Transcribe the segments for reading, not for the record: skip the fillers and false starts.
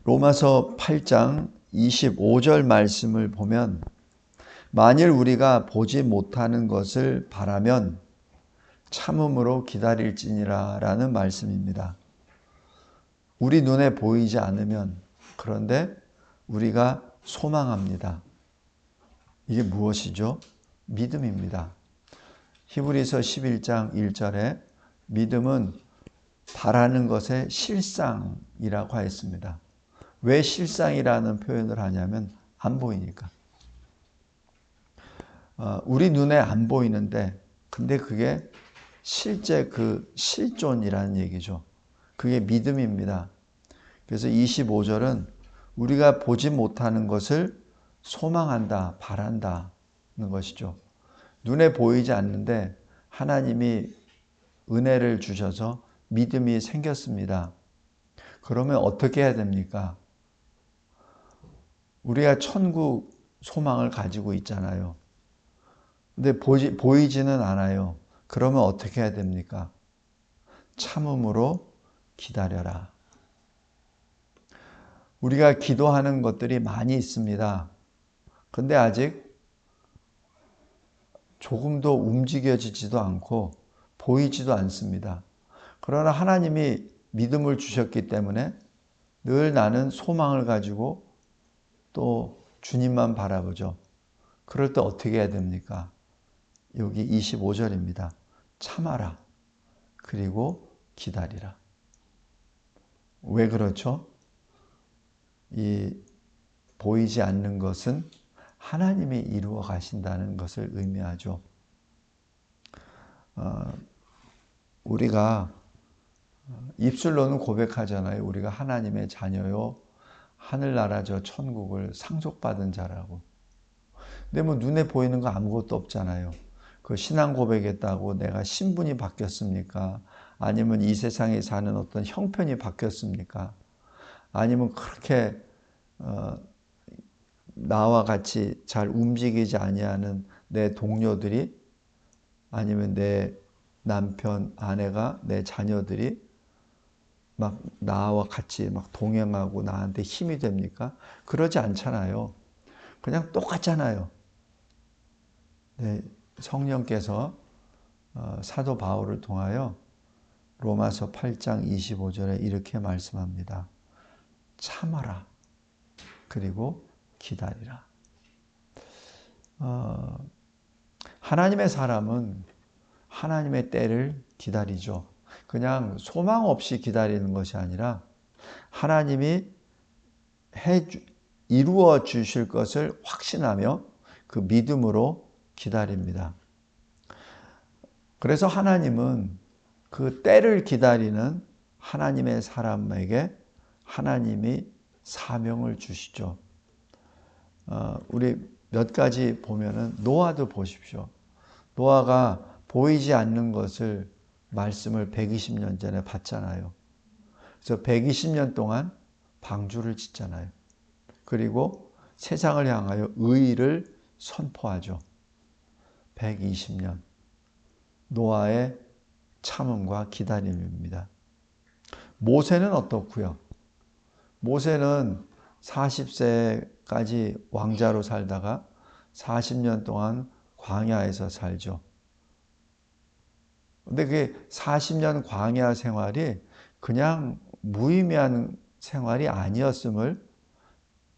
로마서 8장 25절 말씀을 보면 만일 우리가 보지 못하는 것을 바라면 참음으로 기다릴지니라 라는 말씀입니다. 우리 눈에 보이지 않으면 그런데 우리가 소망합니다. 이게 무엇이죠? 믿음입니다. 히브리서 11장 1절에 믿음은 바라는 것의 실상이라고 하였습니다. 왜 실상이라는 표현을 하냐면 안 보이니까. 우리 눈에 안 보이는데 근데 그게 실제 그 실존이라는 얘기죠. 그게 믿음입니다. 그래서 25절은 우리가 보지 못하는 것을 소망한다, 바란다는 것이죠. 눈에 보이지 않는데 하나님이 은혜를 주셔서 믿음이 생겼습니다. 그러면 어떻게 해야 됩니까? 우리가 천국 소망을 가지고 있잖아요. 근데 보이지는 않아요. 그러면 어떻게 해야 됩니까? 참음으로 기다려라. 우리가 기도하는 것들이 많이 있습니다. 근데 아직 조금도 움직여지지도 않고 보이지도 않습니다. 그러나 하나님이 믿음을 주셨기 때문에 늘 나는 소망을 가지고 또 주님만 바라보죠. 그럴 때 어떻게 해야 됩니까? 여기 25절입니다. 참아라. 그리고 기다리라. 왜 그렇죠? 이 보이지 않는 것은 하나님이 이루어 가신다는 것을 의미하죠. 우리가 입술로는 고백하잖아요. 우리가 하나님의 자녀요. 하늘나라 저 천국을 상속받은 자라고. 근데 뭐 눈에 보이는 거 아무것도 없잖아요. 그 신앙 고백했다고 내가 신분이 바뀌었습니까? 아니면 이 세상에 사는 어떤 형편이 바뀌었습니까? 아니면 그렇게 나와 같이 잘 움직이지 아니하는 내 동료들이 아니면 내 남편, 아내가, 내 자녀들이 막 나와 같이 막 동행하고 나한테 힘이 됩니까? 그러지 않잖아요. 그냥 똑같잖아요. 네, 성령께서 사도 바울을 통하여 로마서 8장 25절에 이렇게 말씀합니다. 참아라. 그리고 기다리라. 하나님의 사람은 하나님의 때를 기다리죠. 그냥 소망 없이 기다리는 것이 아니라 하나님이 이루어 주실 것을 확신하며 그 믿음으로 기다립니다. 그래서 하나님은 그 때를 기다리는 하나님의 사람에게 하나님이 사명을 주시죠. 우리 몇 가지 보면은 노아도 보십시오. 노아가 보이지 않는 것을 말씀을 120년 전에 받잖아요. 그래서 120년 동안 방주를 짓잖아요. 그리고 세상을 향하여 의를 선포하죠. 120년. 노아의 참음과 기다림입니다. 모세는 어떻고요? 모세는 40세까지 왕자로 살다가 40년 동안 광야에서 살죠. 근데 그 40년 광야 생활이 그냥 무의미한 생활이 아니었음을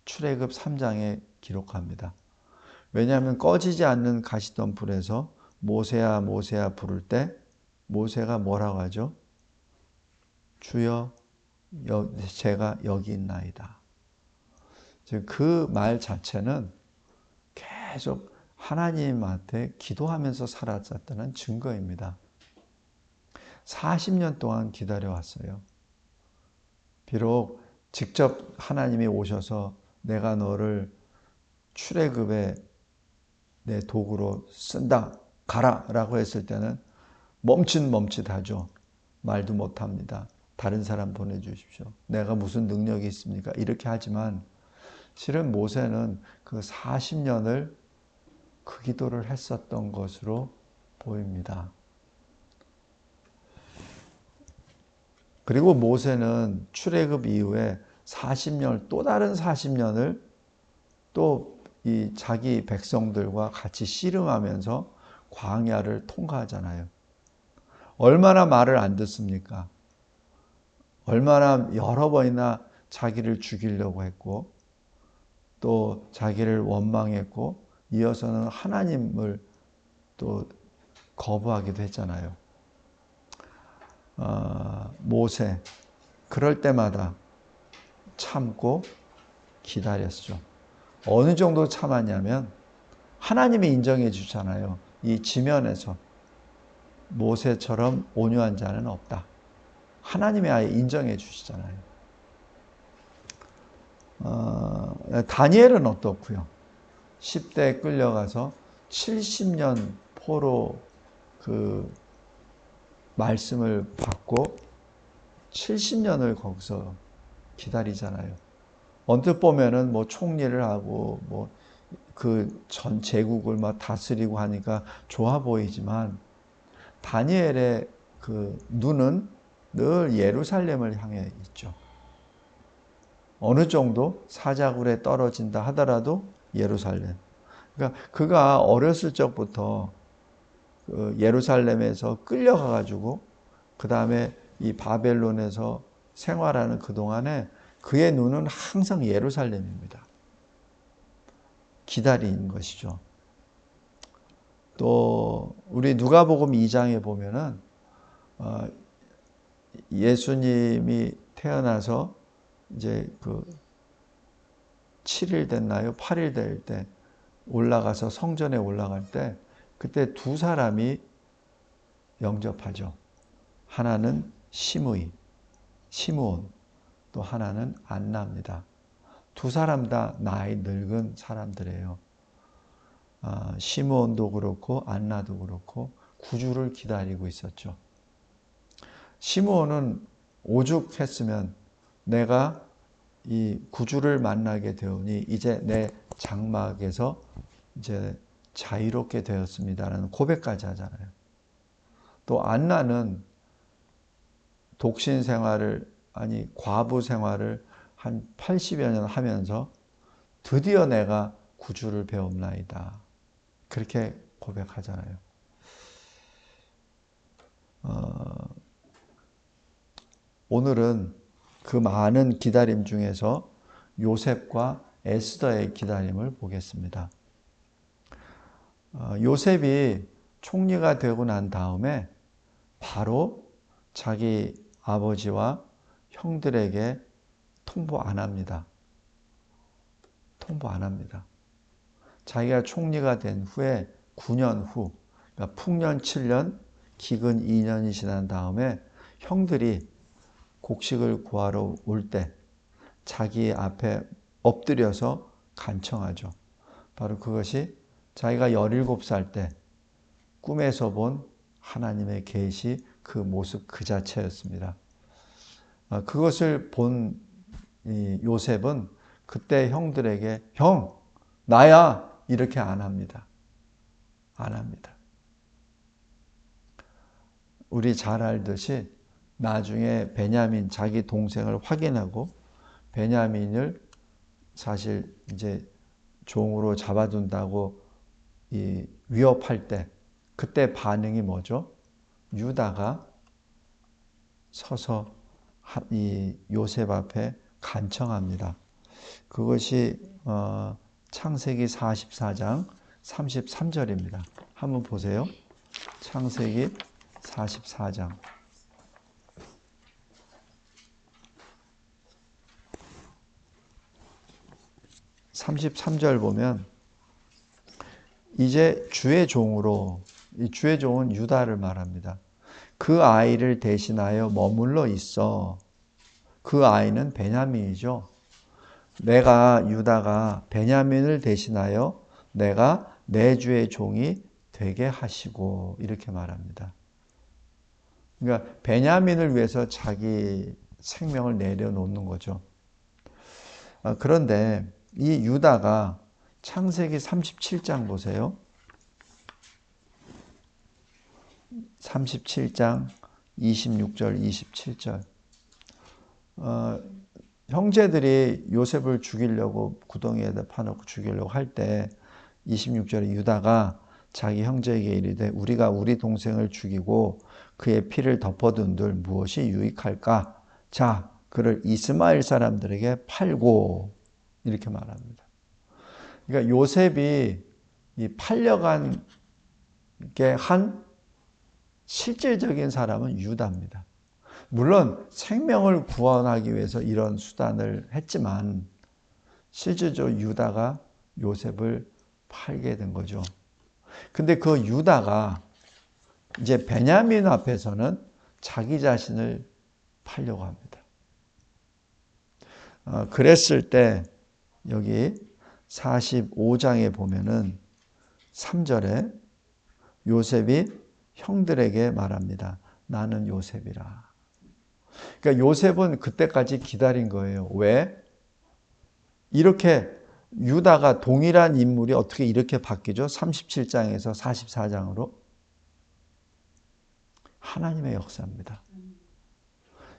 출애굽 3장에 기록합니다. 왜냐하면 꺼지지 않는 가시던 불에서 모세야 모세야 부를 때 모세가 뭐라고 하죠? 주여 제가 여기 있나이다. 그 말 자체는 계속 하나님한테 기도하면서 살았었다는 증거입니다. 40년 동안 기다려왔어요. 비록 직접 하나님이 오셔서 내가 너를 출애굽의 내 도구로 쓴다. 가라 라고 했을 때는 멈칫하죠. 말도 못합니다. 다른 사람 보내주십시오. 내가 무슨 능력이 있습니까? 이렇게 하지만 실은 모세는 그 40년을 그 기도를 했었던 것으로 보입니다. 그리고 모세는 출애굽 이후에 40년, 또 다른 40년을 또 이 자기 백성들과 같이 씨름하면서 광야를 통과하잖아요. 얼마나 말을 안 듣습니까? 얼마나 여러 번이나 자기를 죽이려고 했고, 또 자기를 원망했고, 이어서는 하나님을 또 거부하기도 했잖아요. 모세, 그럴 때마다 참고 기다렸죠. 어느 정도 참았냐면 하나님이 인정해 주잖아요. 이 지면에서 모세처럼 온유한 자는 없다. 하나님이 아예 인정해 주시잖아요. 다니엘은 어떻고요? 10대에 끌려가서 70년 포로 그 말씀을 받고 70년을 거기서 기다리잖아요. 언뜻 보면은 뭐 총리를 하고 뭐 그 전 제국을 막 다스리고 하니까 좋아 보이지만 다니엘의 그 눈은 늘 예루살렘을 향해 있죠. 어느 정도 사자굴에 떨어진다 하더라도 예루살렘. 그러니까 그가 어렸을 적부터 그 예루살렘에서 끌려가 가지고 그 다음에 이 바벨론에서 생활하는 그 동안에 그의 눈은 항상 예루살렘입니다. 기다린 것이죠. 또 우리 누가복음 2장에 보면은 예수님이 태어나서 이제 그 7일 됐나요? 8일 될 때 올라가서 성전에 올라갈 때 그때 두 사람이 영접하죠. 하나는 시므온, 또 하나는 안나입니다. 두 사람 다 나이 늙은 사람들이에요. 시므온도 그렇고 안나도 그렇고 구주를 기다리고 있었죠. 시므온은 오죽했으면 내가 이 구주를 만나게 되오니 이제 내 장막에서 이제 자유롭게 되었습니다라는 고백까지 하잖아요. 또 안나는 독신 생활을 과부 생활을 한 80여 년 하면서 드디어 내가 구주를 배웁나이다. 그렇게 고백하잖아요. 오늘은 그 많은 기다림 중에서 요셉과 에스더의 기다림을 보겠습니다. 요셉이 총리가 되고 난 다음에 바로 자기 아버지와 형들에게 통보 안 합니다. 통보 안 합니다. 자기가 총리가 된 후에 9년 후, 그러니까 풍년 7년, 기근 2년이 지난 다음에 형들이 곡식을 구하러 올 때 자기 앞에 엎드려서 간청하죠. 바로 그것이 자기가 17살 때 꿈에서 본 하나님의 계시 그 모습 그 자체였습니다. 그것을 본 요셉은 그때 형들에게 형, 나야 이렇게 안 합니다. 안 합니다. 우리 잘 알듯이 나중에 베냐민 자기 동생을 확인하고 베냐민을 사실 이제 종으로 잡아둔다고 위협할 때 그때 반응이 뭐죠? 유다가 서서 이 요셉 앞에 간청합니다. 그것이 창세기 44장 33절입니다. 한번 보세요. 창세기 44장 33절 보면 이제 주의 종으로, 이 주의 종은 유다를 말합니다. 그 아이를 대신하여 머물러 있어. 그 아이는 베냐민이죠. 유다가 베냐민을 대신하여 내가 내 주의 종이 되게 하시고 이렇게 말합니다. 그러니까 베냐민을 위해서 자기 생명을 내려놓는 거죠. 그런데 이 유다가 창세기 37장 보세요. 37장 26절, 27절. 형제들이 요셉을 죽이려고 구덩이에다 파놓고 죽이려고 할 때 26절에 유다가 자기 형제에게 이르되 우리가 우리 동생을 죽이고 그의 피를 덮어둔들 무엇이 유익할까? 자, 그를 이스마엘 사람들에게 팔고 이렇게 말합니다. 그러니까 요셉이 이 팔려간 게 한 실질적인 사람은 유다입니다. 물론 생명을 구원하기 위해서 이런 수단을 했지만 실질적으로 유다가 요셉을 팔게 된 거죠. 근데 그 유다가 이제 베냐민 앞에서는 자기 자신을 팔려고 합니다. 그랬을 때 여기 45장에 보면은 3절에 요셉이 형들에게 말합니다. 나는 요셉이라. 그러니까 요셉은 그때까지 기다린 거예요. 왜? 이렇게 유다가 동일한 인물이 어떻게 이렇게 바뀌죠? 37장에서 44장으로. 하나님의 역사입니다.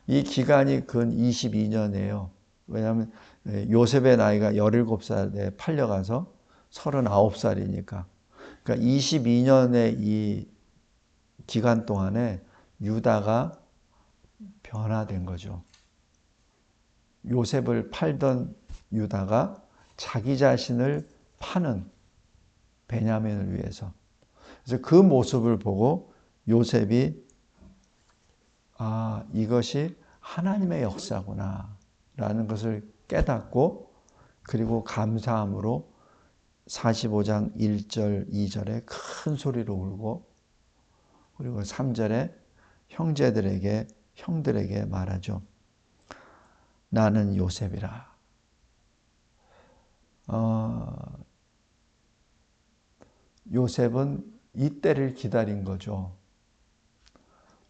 이 기간이 근 22년이에요. 왜냐하면 요셉의 나이가 17살에 팔려가서 39살이니까. 그러니까 22년의 이 기간 동안에 유다가 변화된 거죠. 요셉을 팔던 유다가 자기 자신을 파는 베냐민을 위해서. 그래서 그 모습을 보고 요셉이 이것이 하나님의 역사구나 라는 것을 깨닫고 그리고 감사함으로 45장 1절 2절에 큰 소리로 울고 그리고 3절에 형들에게 말하죠. 나는 요셉이라. 요셉은 이때를 기다린 거죠.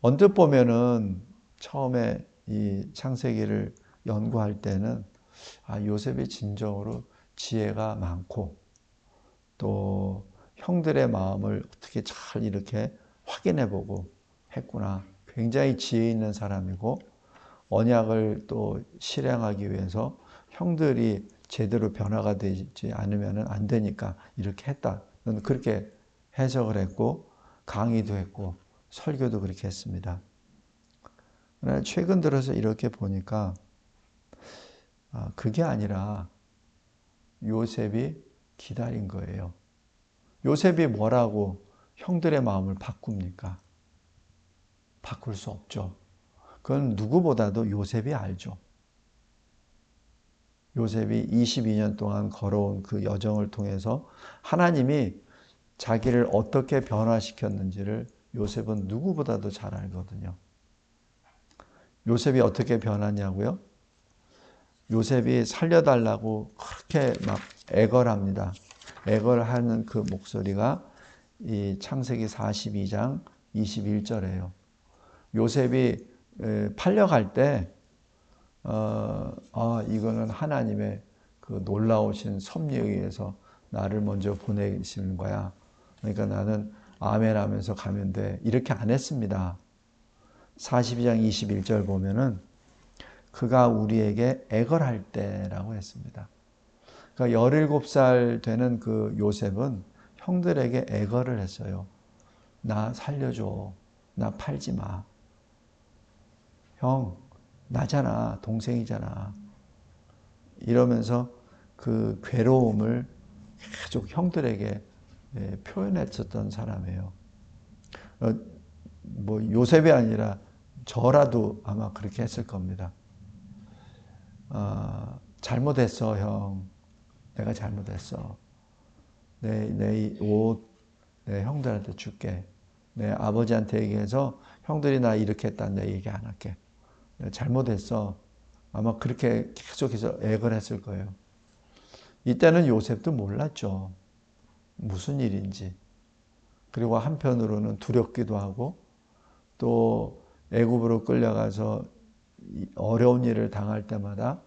언뜻 보면은 처음에 이 창세기를 연구할 때는 요셉이 진정으로 지혜가 많고 또 형들의 마음을 어떻게 잘 이렇게 확인해보고 했구나. 굉장히 지혜 있는 사람이고 언약을 또 실행하기 위해서 형들이 제대로 변화가 되지 않으면 안 되니까 이렇게 했다. 그렇게 해석을 했고 강의도 했고 설교도 그렇게 했습니다. 그러나 최근 들어서 이렇게 보니까 그게 아니라 요셉이 기다린 거예요. 요셉이 뭐라고 형들의 마음을 바꿉니까? 바꿀 수 없죠. 그건 누구보다도 요셉이 알죠. 요셉이 22년 동안 걸어온 그 여정을 통해서 하나님이 자기를 어떻게 변화시켰는지를 요셉은 누구보다도 잘 알거든요. 요셉이 어떻게 변하냐고요? 요셉이 살려달라고 그렇게 막 애걸합니다. 애걸하는 그 목소리가 이 창세기 42장 21절이에요. 요셉이 팔려갈 때 이거는 하나님의 그 놀라우신 섭리에 의해서 나를 먼저 보내시는 거야. 그러니까 나는 아멘 하면서 가면 돼. 이렇게 안 했습니다. 42장 21절 보면은 그가 우리에게 애걸할 때라고 했습니다. 그러니까 17살 되는 그 요셉은 형들에게 애걸을 했어요. 나 살려줘. 나 팔지 마. 형, 나잖아. 동생이잖아. 이러면서 그 괴로움을 계속 형들에게 표현했었던 사람이에요. 뭐 요셉이 아니라 저라도 아마 그렇게 했을 겁니다. 잘못했어, 형. 내가 잘못했어. 내 옷, 내 형들한테 줄게. 내 아버지한테 얘기해서 형들이 나 이렇게 했다. 내 얘기 안 할게. 내가 잘못했어. 아마 그렇게 계속해서 애걸했을 거예요. 이때는 요셉도 몰랐죠. 무슨 일인지. 그리고 한편으로는 두렵기도 하고 또 애굽으로 끌려가서 어려운 일을 당할 때마다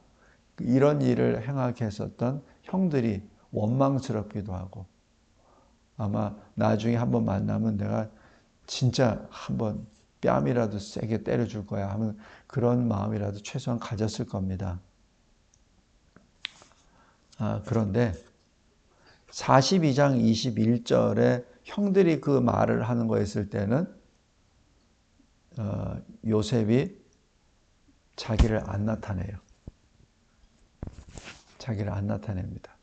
이런 일을 행하게 했었던 형들이 원망스럽기도 하고 아마 나중에 한번 만나면 내가 진짜 한번 뺨이라도 세게 때려줄 거야 하면 그런 마음이라도 최소한 가졌을 겁니다. 그런데 42장 21절에 형들이 그 말을 하는 거 했을 때는 요셉이 자기를 안 나타내요. 자기를 안 나타냅니다.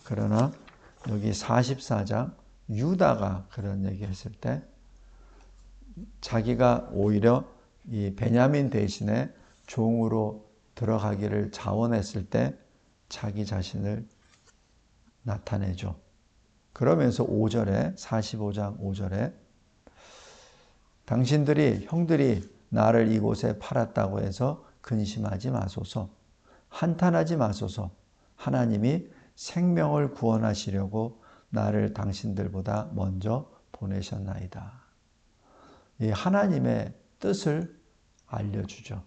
그러나 여기 44장 유다가 그런 얘기 했을 때 자기가 오히려 이 베냐민 대신에 종으로 들어가기를 자원했을 때 자기 자신을 나타내죠. 그러면서 5절에 45장 5절에 당신들이 형들이 나를 이곳에 팔았다고 해서 근심하지 마소서. 한탄하지 마소서. 하나님이 생명을 구원하시려고 나를 당신들보다 먼저 보내셨나이다. 이 하나님의 뜻을 알려주죠.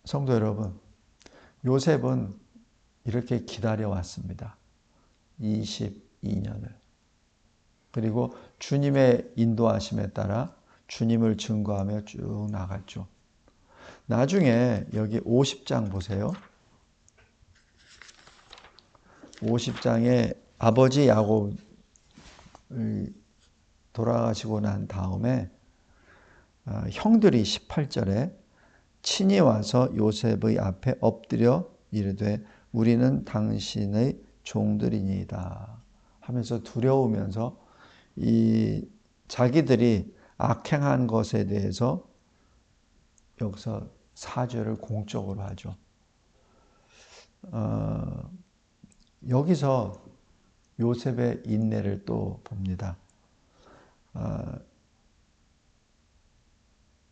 성도 여러분, 요셉은 이렇게 기다려왔습니다. 22년을. 그리고 주님의 인도하심에 따라 주님을 증거하며 쭉 나갔죠. 나중에 여기 50장 보세요. 50장에 아버지 야곱이 돌아가시고 난 다음에 형들이 18절에 친히 와서 요셉의 앞에 엎드려 이르되 우리는 당신의 종들이니이다 하면서 두려우면서 이 자기들이 악행한 것에 대해서 여기서 사죄를 공적으로 하죠. 여기서 요셉의 인내를 또 봅니다.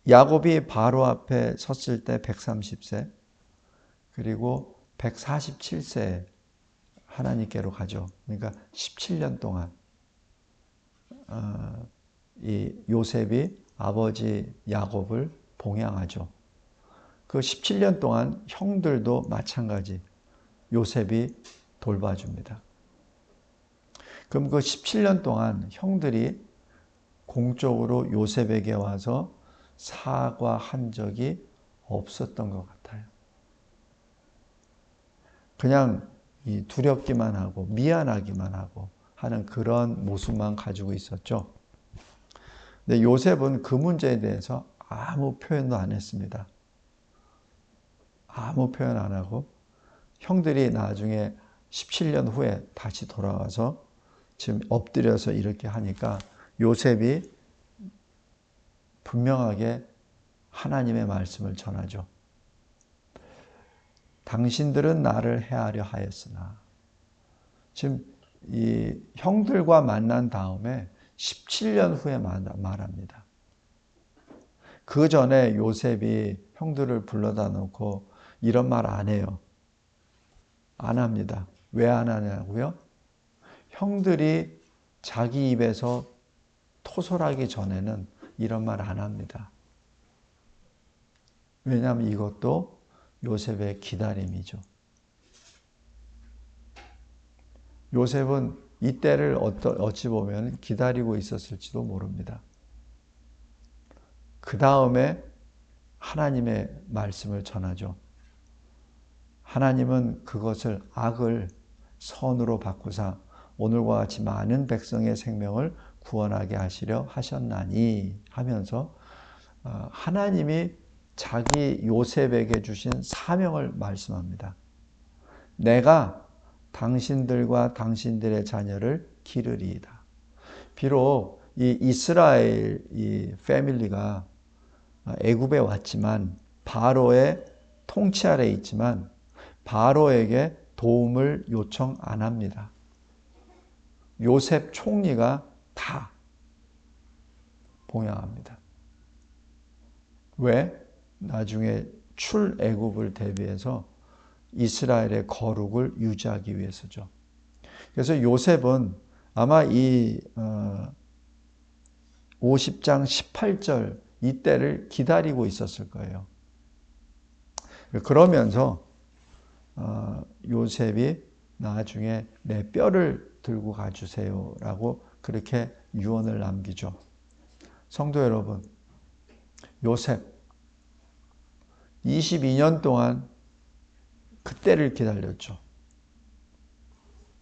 야곱이 바로 앞에 섰을 때 130세, 그리고 147세에 하나님께로 가죠. 그러니까 17년 동안 이 요셉이 아버지 야곱을 봉양하죠. 그 17년 동안 형들도 마찬가지 요셉이 돌봐줍니다. 그럼 그 17년 동안 형들이 공적으로 요셉에게 와서 사과한 적이 없었던 것 같아요. 그냥 두렵기만 하고 미안하기만 하고 하는 그런 모습만 가지고 있었죠. 근데 요셉은 그 문제에 대해서 아무 표현도 안 했습니다. 아무 표현 안 하고 형들이 나중에 17년 후에 다시 돌아와서 지금 엎드려서 이렇게 하니까 요셉이 분명하게 하나님의 말씀을 전하죠. 당신들은 나를 해하려 하였으나 지금 이 형들과 만난 다음에 17년 후에 말합니다. 그 전에 요셉이 형들을 불러다 놓고 이런 말 안 해요. 안 합니다. 왜 안 하냐고요? 형들이 자기 입에서 토설하기 전에는 이런 말 안 합니다. 왜냐하면 이것도 요셉의 기다림이죠. 요셉은 이때를 어찌 보면 기다리고 있었을지도 모릅니다. 그 다음에 하나님의 말씀을 전하죠. 하나님은 그것을 악을 선으로 바꾸사 오늘과 같이 많은 백성의 생명을 구원하게 하시려 하셨나니 하면서 하나님이 자기 요셉에게 주신 사명을 말씀합니다. 내가 당신들과 당신들의 자녀를 기르리이다. 비록 이 이스라엘 이 패밀리가 애굽에 왔지만 바로의 통치 아래에 있지만 바로에게 도움을 요청 안 합니다. 요셉 총리가 다 봉양합니다. 왜? 나중에 출애굽을 대비해서 이스라엘의 거룩을 유지하기 위해서죠. 그래서 요셉은 아마 이 50장 18절 이때를 기다리고 있었을 거예요. 그러면서 요셉이 나중에 내 뼈를 들고 가주세요 라고 그렇게 유언을 남기죠. 성도 여러분, 요셉 22년 동안 그때를 기다렸죠.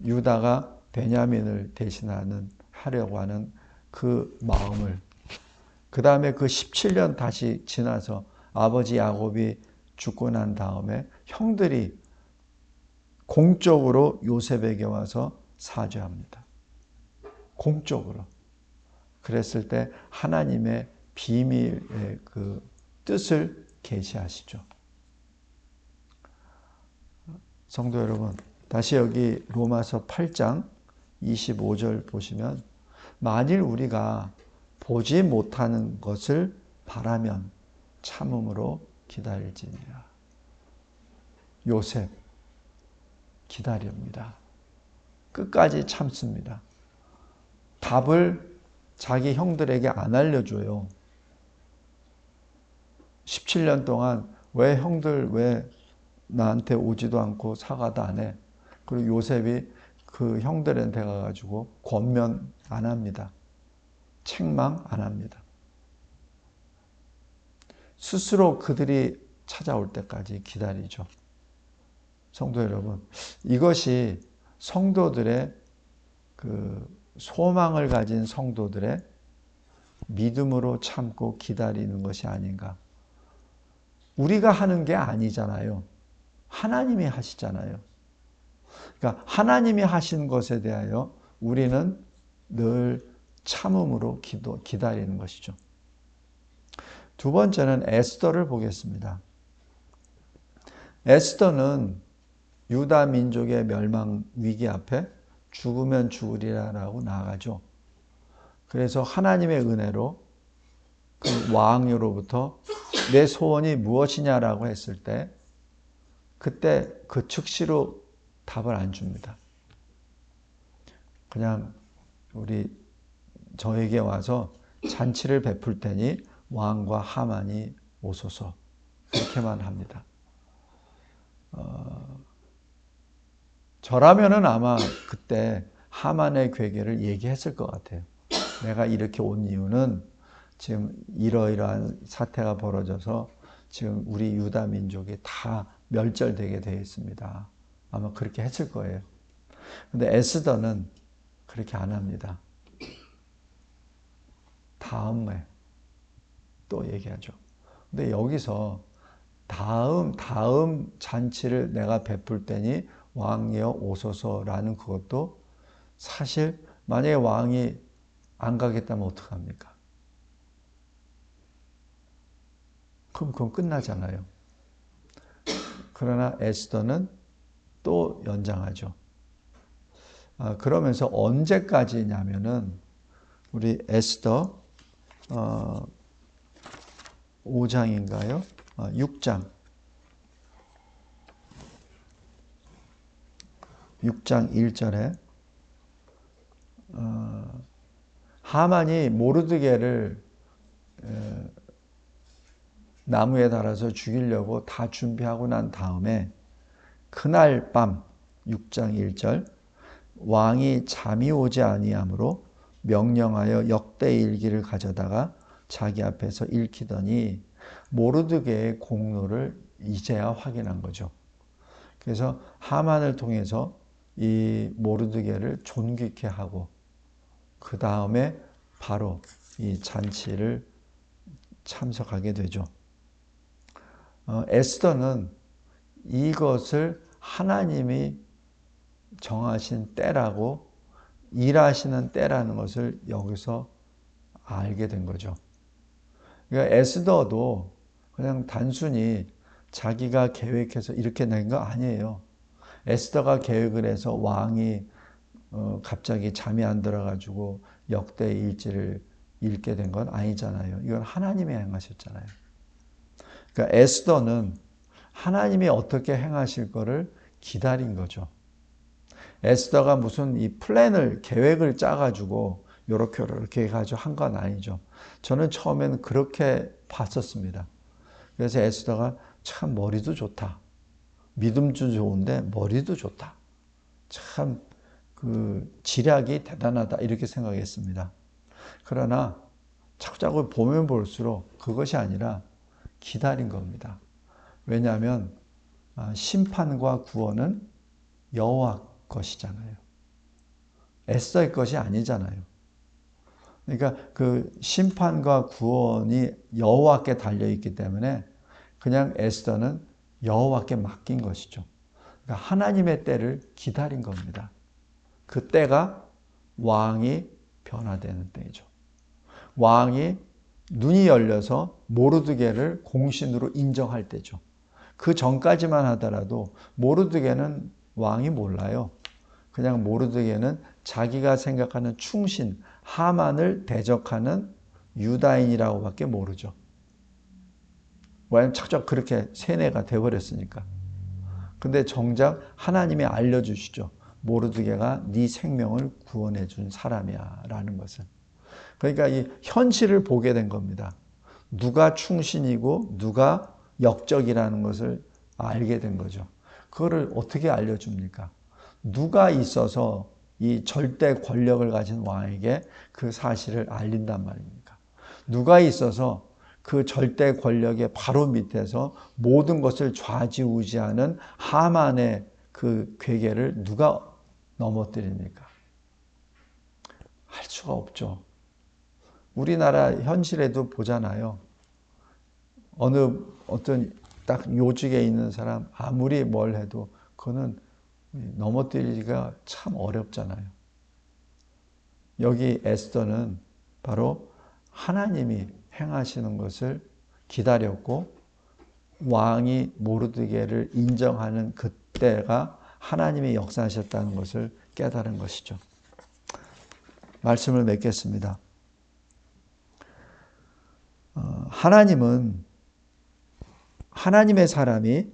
유다가 베냐민을 하려고 하는 그 마음을. 그 다음에 그 17년 다시 지나서 아버지 야곱이 죽고 난 다음에 형들이 공적으로 요셉에게 와서 사죄합니다. 공적으로. 그랬을 때 하나님의 비밀의 그 뜻을 계시하시죠. 성도 여러분, 다시 여기 로마서 8장 25절 보시면, 만일 우리가 보지 못하는 것을 바라면 참음으로 기다릴지니라. 요셉 기다립니다. 끝까지 참습니다. 답을 자기 형들에게 안 알려줘요. 17년 동안 왜 형들 왜 나한테 오지도 않고 사과도 안 해. 그리고 요셉이 그 형들한테 가가지고 권면 안 합니다. 책망 안 합니다. 스스로 그들이 찾아올 때까지 기다리죠. 성도 여러분, 이것이 성도들의 그 소망을 가진 성도들의 믿음으로 참고 기다리는 것이 아닌가. 우리가 하는 게 아니잖아요. 하나님이 하시잖아요. 그러니까 하나님이 하신 것에 대하여 우리는 늘 참음으로 기다리는 것이죠. 두 번째는 에스더를 보겠습니다. 에스더는 유다 민족의 멸망 위기 앞에 죽으면 죽으리라라고 나아가죠. 그래서 하나님의 은혜로 그 왕으로부터 내 소원이 무엇이냐라고 했을 때 그때 그 즉시로 답을 안 줍니다. 그냥 저에게 와서 잔치를 베풀 테니 왕과 하만이 오소서, 그렇게만 합니다. 저라면은 아마 그때 하만의 괴계를 얘기했을 것 같아요. 내가 이렇게 온 이유는 지금 이러이러한 사태가 벌어져서 지금 우리 유다 민족이 다 멸절되게 되어 있습니다. 아마 그렇게 했을 거예요. 근데 에스더는 그렇게 안 합니다. 다음에 또 얘기하죠. 근데 여기서 다음 잔치를 내가 베풀 때니 왕이여 오소서라는 그것도 사실 만약에 왕이 안 가겠다면 어떡합니까? 그럼 그건 끝나잖아요. 그러나 에스더는 또 연장하죠. 그러면서 언제까지냐면은 우리 에스더 5장인가요? 6장 1절에 하만이 모르드게를 나무에 달아서 죽이려고 다 준비하고 난 다음에 그날 밤 6장 1절 왕이 잠이 오지 아니하므로 명령하여 역대일기를 가져다가 자기 앞에서 읽히더니 모르드게의 공로를 이제야 확인한 거죠. 그래서 하만을 통해서 이 모르드게를 존귀케 하고 그 다음에 바로 이 잔치를 참석하게 되죠. 에스더는 이것을 하나님이 정하신 때라고, 일하시는 때라는 것을 여기서 알게 된 거죠. 그러니까 에스더도 그냥 단순히 자기가 계획해서 이렇게 낸 거 아니에요. 에스더가 계획을 해서 왕이 갑자기 잠이 안 들어가지고 역대 일지를 읽게 된 건 아니잖아요. 이건 하나님이 행하셨잖아요. 그러니까 에스더는 하나님이 어떻게 행하실 거를 기다린 거죠. 에스더가 무슨 이 플랜을, 계획을 짜가지고 요렇게 해가지고 한 건 아니죠. 저는 처음에는 그렇게 봤었습니다. 그래서 에스더가 참 머리도 좋다. 믿음도 좋은데 머리도 좋다. 참 그 지략이 대단하다. 이렇게 생각했습니다. 그러나 자꾸 보면 볼수록 그것이 아니라 기다린 겁니다. 왜냐하면 심판과 구원은 여호와 것이잖아요. 에스더의 것이 아니잖아요. 그러니까 그 심판과 구원이 여호와께 달려있기 때문에 그냥 에스더는 여호와께 맡긴 것이죠. 그러니까 하나님의 때를 기다린 겁니다. 그 때가 왕이 변화되는 때이죠. 왕이 눈이 열려서 모르드게를 공신으로 인정할 때죠. 그 전까지만 하더라도 모르드게는 왕이 몰라요. 그냥 모르드게는 자기가 생각하는 충신, 하만을 대적하는 유다인이라고 밖에 모르죠. 왜냐하면 착착 그렇게 세뇌가 돼버렸으니까. 근데 정작 하나님이 알려주시죠. 모르드게가 네 생명을 구원해 준 사람이야 라는 것을. 그러니까 이 현실을 보게 된 겁니다. 누가 충신이고 누가 역적이라는 것을 알게 된 거죠. 그거를 어떻게 알려줍니까? 누가 있어서 이 절대 권력을 가진 왕에게 그 사실을 알린단 말입니까? 누가 있어서 그 절대 권력의 바로 밑에서 모든 것을 좌지우지하는 하만의 그 괴계를 누가 넘어뜨립니까? 할 수가 없죠. 우리나라 현실에도 보잖아요. 어떤 딱 요직에 있는 사람 아무리 뭘 해도 그거는 넘어뜨리기가 참 어렵잖아요. 여기 에스더는 바로 하나님이 행하시는 것을 기다렸고 왕이 모르드게를 인정하는 그때가 하나님이 역사하셨다는 것을 깨달은 것이죠. 말씀을 맺겠습니다. 하나님은 하나님의 사람이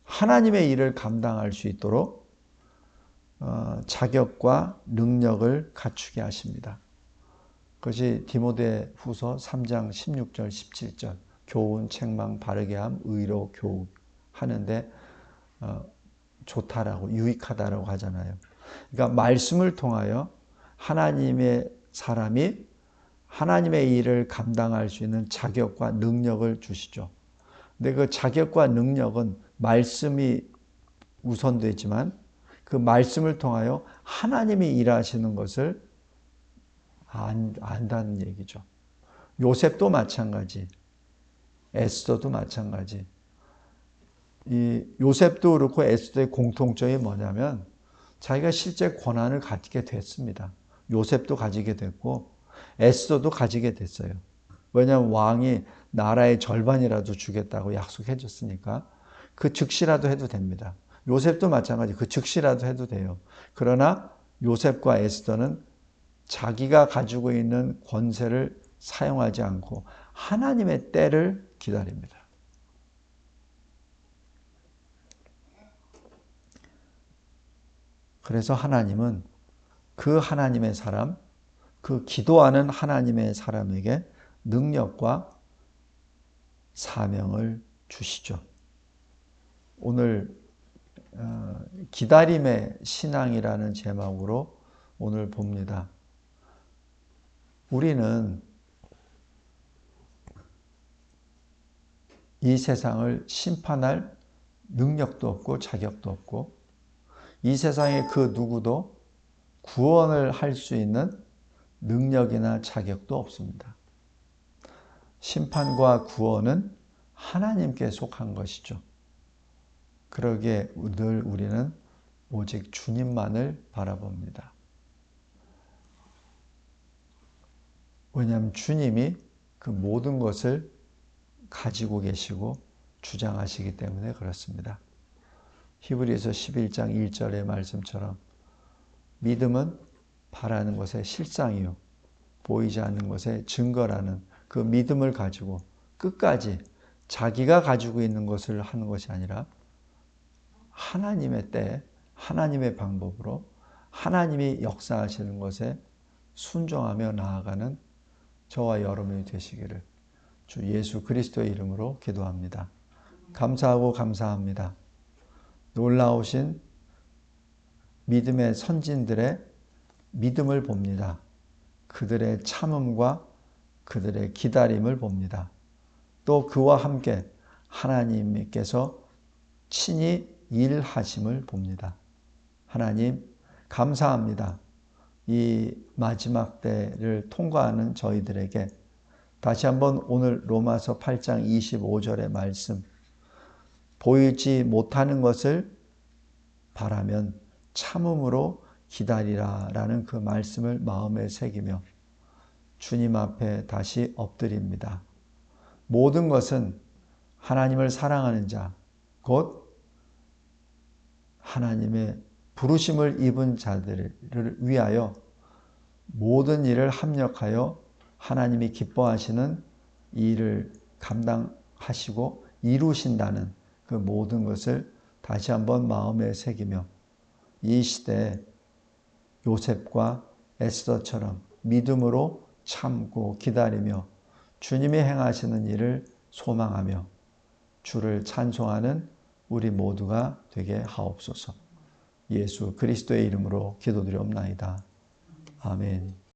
하나님의 일을 감당할 수 있도록 자격과 능력을 갖추게 하십니다. 그것이 디모데 후서 3장 16절 17절 교훈, 책망, 바르게 함, 의로 교훈하는데 좋다라고 유익하다라고 하잖아요. 그러니까 말씀을 통하여 하나님의 사람이 하나님의 일을 감당할 수 있는 자격과 능력을 주시죠. 근데 그 자격과 능력은 말씀이 우선되지만 그 말씀을 통하여 하나님이 일하시는 것을 안다는 얘기죠. 요셉도 마찬가지, 에스더도 마찬가지. 이 요셉도 그렇고 에스더의 공통점이 뭐냐면 자기가 실제 권한을 갖게 됐습니다. 요셉도 가지게 됐고 에스더도 가지게 됐어요. 왜냐하면 왕이 나라의 절반이라도 주겠다고 약속해 줬으니까 그 즉시라도 해도 됩니다. 요셉도 마찬가지 그 즉시라도 해도 돼요. 그러나 요셉과 에스더는 자기가 가지고 있는 권세를 사용하지 않고 하나님의 때를 기다립니다. 그래서 하나님은 그 하나님의 사람, 그 기도하는 하나님의 사람에게 능력과 사명을 주시죠. 오늘 기다림의 신앙이라는 제목으로 오늘 봅니다. 우리는 이 세상을 심판할 능력도 없고 자격도 없고 이 세상의 그 누구도 구원을 할 수 있는 능력이나 자격도 없습니다. 심판과 구원은 하나님께 속한 것이죠. 그러기에 늘 우리는 오직 주님만을 바라봅니다. 왜냐하면 주님이 그 모든 것을 가지고 계시고 주장하시기 때문에 그렇습니다. 히브리서 11장 1절의 말씀처럼 믿음은 바라는 것의 실상이요 보이지 않는 것의 증거라는 그 믿음을 가지고 끝까지 자기가 가지고 있는 것을 하는 것이 아니라 하나님의 때, 하나님의 방법으로 하나님이 역사하시는 것에 순종하며 나아가는 저와 여러분이 되시기를 주 예수 그리스도의 이름으로 기도합니다. 감사하고 감사합니다. 놀라우신 믿음의 선진들의 믿음을 봅니다. 그들의 참음과 그들의 기다림을 봅니다. 또 그와 함께 하나님께서 친히 일하심을 봅니다. 하나님 감사합니다. 이 마지막 때를 통과하는 저희들에게 다시 한번 오늘 로마서 8장 25절의 말씀, 보이지 못하는 것을 바라면 참음으로 기다리라 라는 그 말씀을 마음에 새기며 주님 앞에 다시 엎드립니다. 모든 것은 하나님을 사랑하는 자, 곧 하나님의 부르심을 입은 자들을 위하여 모든 일을 합력하여 하나님이 기뻐하시는 일을 감당하시고 이루신다는 그 모든 것을 다시 한번 마음에 새기며 이 시대에 요셉과 에스더처럼 믿음으로 참고 기다리며 주님이 행하시는 일을 소망하며 주를 찬송하는 우리 모두가 되게 하옵소서. 예수 그리스도의 이름으로 기도드리옵나이다. 아멘.